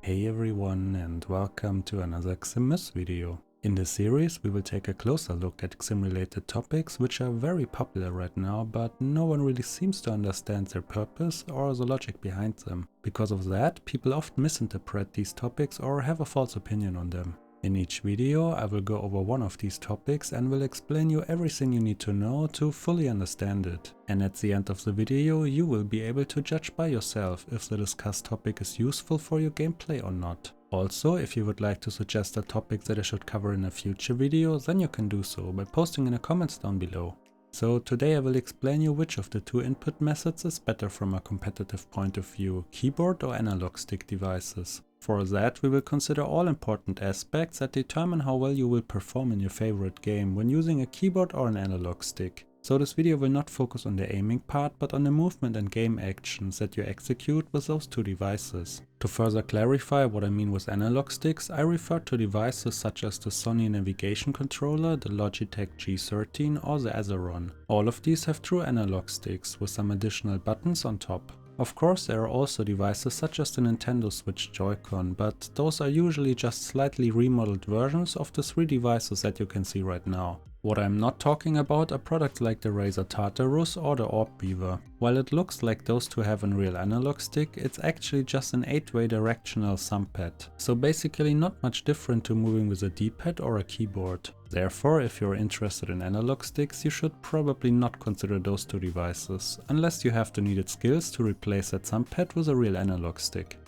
Hey everyone, and welcome to another XIM video. In this series we will take a closer look at XIM related topics which are very popular right now, but no one really seems to understand their purpose or the logic behind them. Because of that, people often misinterpret these topics or have a false opinion on them. In each video I will go over one of these topics and will explain you everything you need to know to fully understand it. And at the end of the video you will be able to judge by yourself if the discussed topic is useful for your gameplay or not. Also, if you would like to suggest a topic that I should cover in a future video, then you can do so by posting in the comments down below. So today I will explain you which of the two input methods is better from a competitive point of view, keyboard or analog stick devices. For that we will consider all important aspects that determine how well you will perform in your favorite game when using a keyboard or an analog stick. So this video will not focus on the aiming part, but on the movement and game actions that you execute with those two devices. To further clarify what I mean with analog sticks, I refer to devices such as the Sony navigation controller, the Logitech G13 or the Azeron. All of these have true analog sticks with some additional buttons on top. Of course, there are also devices such as the Nintendo Switch Joy-Con, but those are usually just slightly remodeled versions of the three devices that you can see right now. What I'm not talking about are products like the Razer Tartarus or the Orb Beaver. While it looks like those two have a real analog stick, it's actually just an 8-way directional thumb pad. So basically not much different to moving with a D-pad or a keyboard. Therefore, if you're interested in analog sticks, you should probably not consider those two devices, unless you have the needed skills to replace that thumb pad with a real analog stick.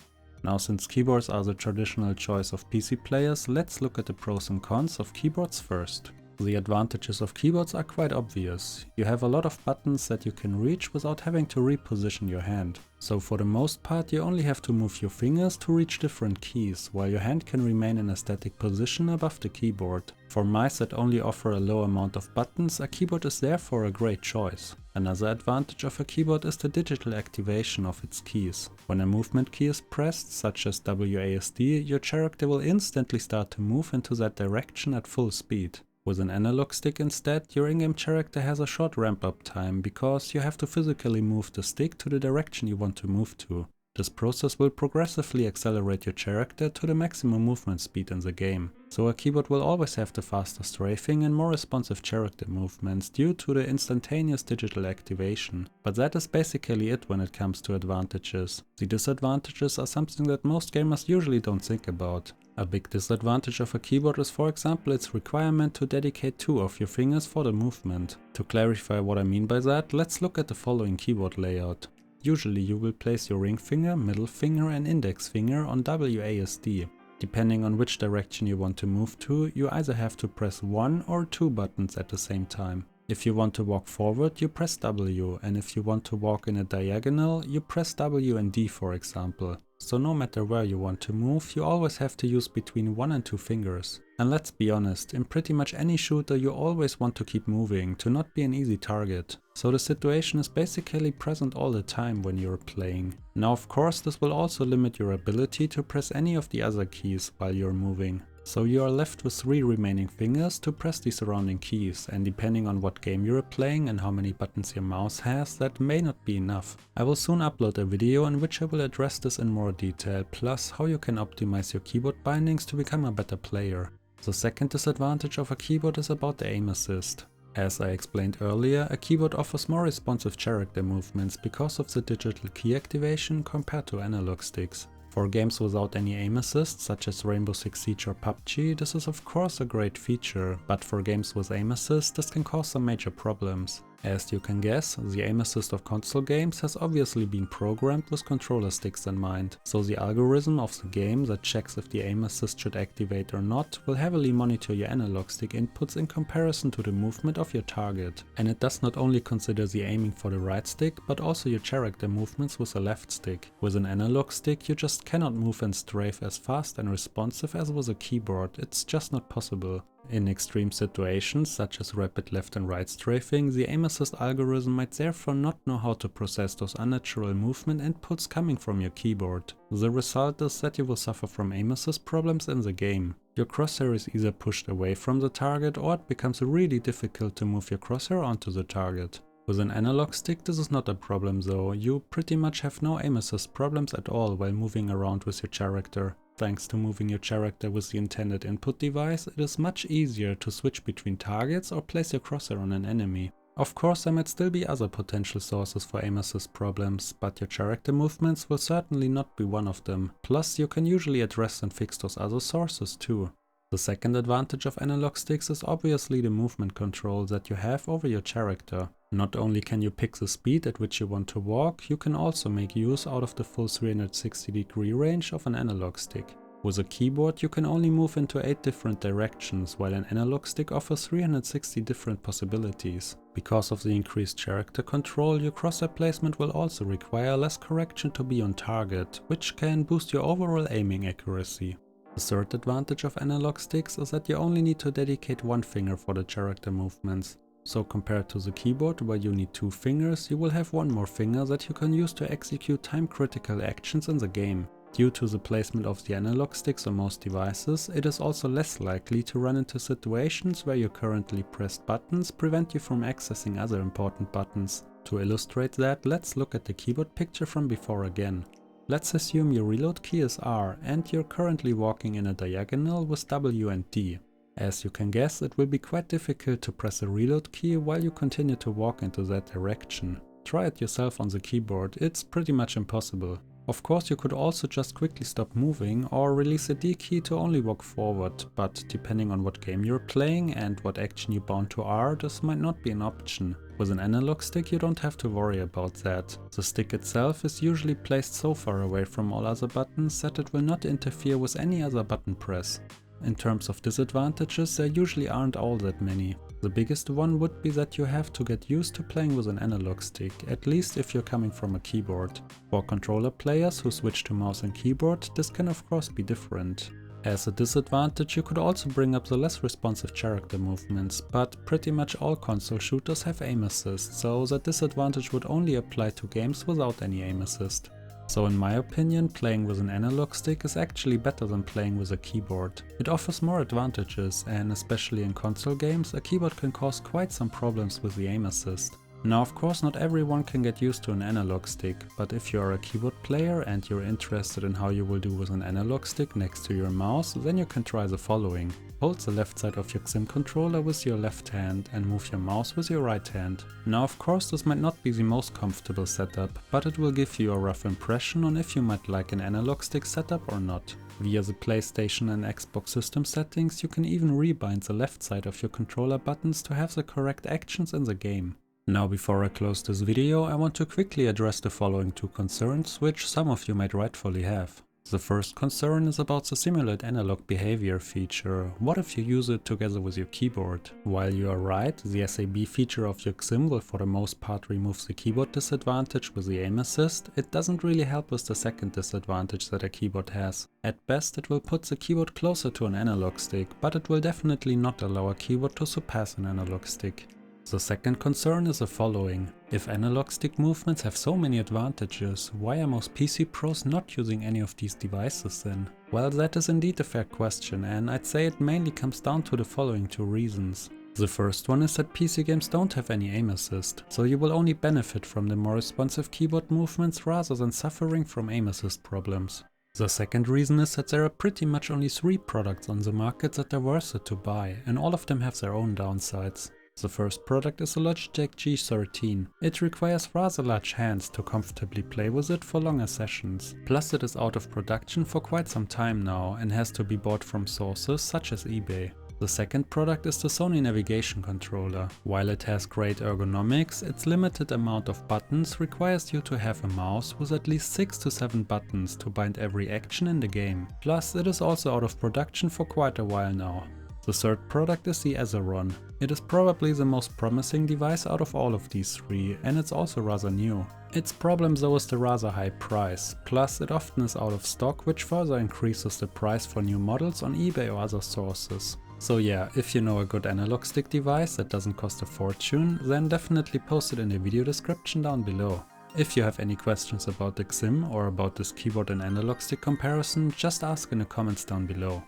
Now, since keyboards are the traditional choice of PC players, let's look at the pros and cons of keyboards first. The advantages of keyboards are quite obvious. You have a lot of buttons that you can reach without having to reposition your hand. So for the most part you only have to move your fingers to reach different keys, while your hand can remain in a static position above the keyboard. For mice that only offer a low amount of buttons, a keyboard is therefore a great choice. Another advantage of a keyboard is the digital activation of its keys. When a movement key is pressed, such as WASD, your character will instantly start to move into that direction at full speed. With an analog stick instead, your in-game character has a short ramp-up time because you have to physically move the stick to the direction you want to move to. This process will progressively accelerate your character to the maximum movement speed in the game. So a keyboard will always have the faster strafing and more responsive character movements due to the instantaneous digital activation. But that is basically it when it comes to advantages. The disadvantages are something that most gamers usually don't think about. A big disadvantage of a keyboard is, for example, its requirement to dedicate 2 of your fingers for the movement. To clarify what I mean by that, let's look at the following keyboard layout. Usually you will place your ring finger, middle finger and index finger on WASD. Depending on which direction you want to move to, you either have to press 1 or 2 buttons at the same time. If you want to walk forward, you press W, and if you want to walk in a diagonal, you press W and D, for example. So no matter where you want to move, you always have to use between 1 and 2 fingers. And let's be honest, in pretty much any shooter you always want to keep moving to not be an easy target. So the situation is basically present all the time when you're playing. Now of course this will also limit your ability to press any of the other keys while you're moving. So you are left with 3 remaining fingers to press the surrounding keys, and depending on what game you're playing and how many buttons your mouse has, that may not be enough. I will soon upload a video in which I will address this in more detail, plus how you can optimize your keyboard bindings to become a better player. The second disadvantage of a keyboard is about the aim assist. As I explained earlier, a keyboard offers more responsive character movements because of the digital key activation compared to analog sticks. For games without any aim assist, such as Rainbow Six Siege or PUBG, this is of course a great feature, but for games with aim assist, this can cause some major problems. As you can guess, the aim assist of console games has obviously been programmed with controller sticks in mind, so the algorithm of the game that checks if the aim assist should activate or not will heavily monitor your analog stick inputs in comparison to the movement of your target. And it does not only consider the aiming for the right stick, but also your character movements with the left stick. With an analog stick you just cannot move and strafe as fast and responsive as with a keyboard, it's just not possible. In extreme situations, such as rapid left and right strafing, the aim assist algorithm might therefore not know how to process those unnatural movement inputs coming from your keyboard. The result is that you will suffer from aim assist problems in the game. Your crosshair is either pushed away from the target, or it becomes really difficult to move your crosshair onto the target. With an analog stick this is not a problem though, you pretty much have no aim assist problems at all while moving around with your character. Thanks to moving your character with the intended input device, it is much easier to switch between targets or place your crosshair on an enemy. Of course, there might still be other potential sources for aim assist problems, but your character movements will certainly not be one of them. Plus, you can usually address and fix those other sources too. The second advantage of analog sticks is obviously the movement control that you have over your character. Not only can you pick the speed at which you want to walk, you can also make use out of the full 360-degree range of an analog stick. With a keyboard you can only move into 8 different directions, while an analog stick offers 360 different possibilities. Because of the increased character control, your crosshair placement will also require less correction to be on target, which can boost your overall aiming accuracy. The third advantage of analog sticks is that you only need to dedicate one finger for the character movements. So compared to the keyboard where you need 2 fingers, you will have one more finger that you can use to execute time-critical actions in the game. Due to the placement of the analog sticks on most devices, it is also less likely to run into situations where your currently pressed buttons prevent you from accessing other important buttons. To illustrate that, let's look at the keyboard picture from before again. Let's assume your reload key is R and you're currently walking in a diagonal with W and D. As you can guess, it will be quite difficult to press a reload key while you continue to walk into that direction. Try it yourself on the keyboard, it's pretty much impossible. Of course, you could also just quickly stop moving or release a D key to only walk forward, but depending on what game you're playing and what action you bound to R, this might not be an option. With an analog stick you don't have to worry about that. The stick itself is usually placed so far away from all other buttons that it will not interfere with any other button press. In terms of disadvantages, there usually aren't all that many. The biggest one would be that you have to get used to playing with an analog stick, at least if you're coming from a keyboard. For controller players who switch to mouse and keyboard, this can of course be different. As a disadvantage, you could also bring up the less responsive character movements, but pretty much all console shooters have aim assist, so that disadvantage would only apply to games without any aim assist. So in my opinion, playing with an analog stick is actually better than playing with a keyboard. It offers more advantages, and especially in console games, a keyboard can cause quite some problems with the aim assist. Now of course not everyone can get used to an analog stick, but if you are a keyboard player and you're interested in how you will do with an analog stick next to your mouse, then you can try the following. Hold the left side of your XIM controller with your left hand and move your mouse with your right hand. Now of course this might not be the most comfortable setup, but it will give you a rough impression on if you might like an analog stick setup or not. Via the PlayStation and Xbox system settings you can even rebind the left side of your controller buttons to have the correct actions in the game. Now before I close this video, I want to quickly address the following 2 concerns which some of you might rightfully have. The first concern is about the simulate analog behavior feature. What if you use it together with your keyboard? While you are right, the SAB feature of your XIM will for the most part remove the keyboard disadvantage with the aim assist, it doesn't really help with the second disadvantage that a keyboard has. At best it will put the keyboard closer to an analog stick, but it will definitely not allow a keyboard to surpass an analog stick. The second concern is the following. If analog stick movements have so many advantages, why are most PC pros not using any of these devices then? Well, that is indeed a fair question, and I'd say it mainly comes down to the following 2 reasons. The first one is that PC games don't have any aim assist, so you will only benefit from the more responsive keyboard movements rather than suffering from aim assist problems. The second reason is that there are pretty much only 3 products on the market that are worth it to buy, and all of them have their own downsides. The first product is a Logitech G13. It requires rather large hands to comfortably play with it for longer sessions. Plus it is out of production for quite some time now and has to be bought from sources such as eBay. The second product is the Sony navigation controller. While it has great ergonomics, its limited amount of buttons requires you to have a mouse with at least 6 to 7 buttons to bind every action in the game. Plus it is also out of production for quite a while now. The third product is the Azeron. It is probably the most promising device out of all of these 3, and it's also rather new. Its problem though is the rather high price, plus it often is out of stock, which further increases the price for new models on eBay or other sources. So yeah, if you know a good analog stick device that doesn't cost a fortune, then definitely post it in the video description down below. If you have any questions about the XIM or about this keyboard and analog stick comparison, just ask in the comments down below.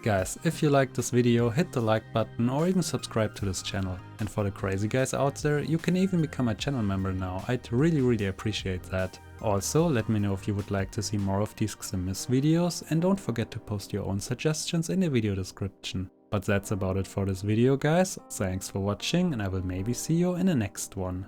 Guys, if you liked this video, hit the like button or even subscribe to this channel. And for the crazy guys out there, you can even become a channel member now. I'd really appreciate that. Also, let me know if you would like to see more of these XIM videos, and don't forget to post your own suggestions in the video description. But that's about it for this video, guys. Thanks for watching, and I will maybe see you in the next one.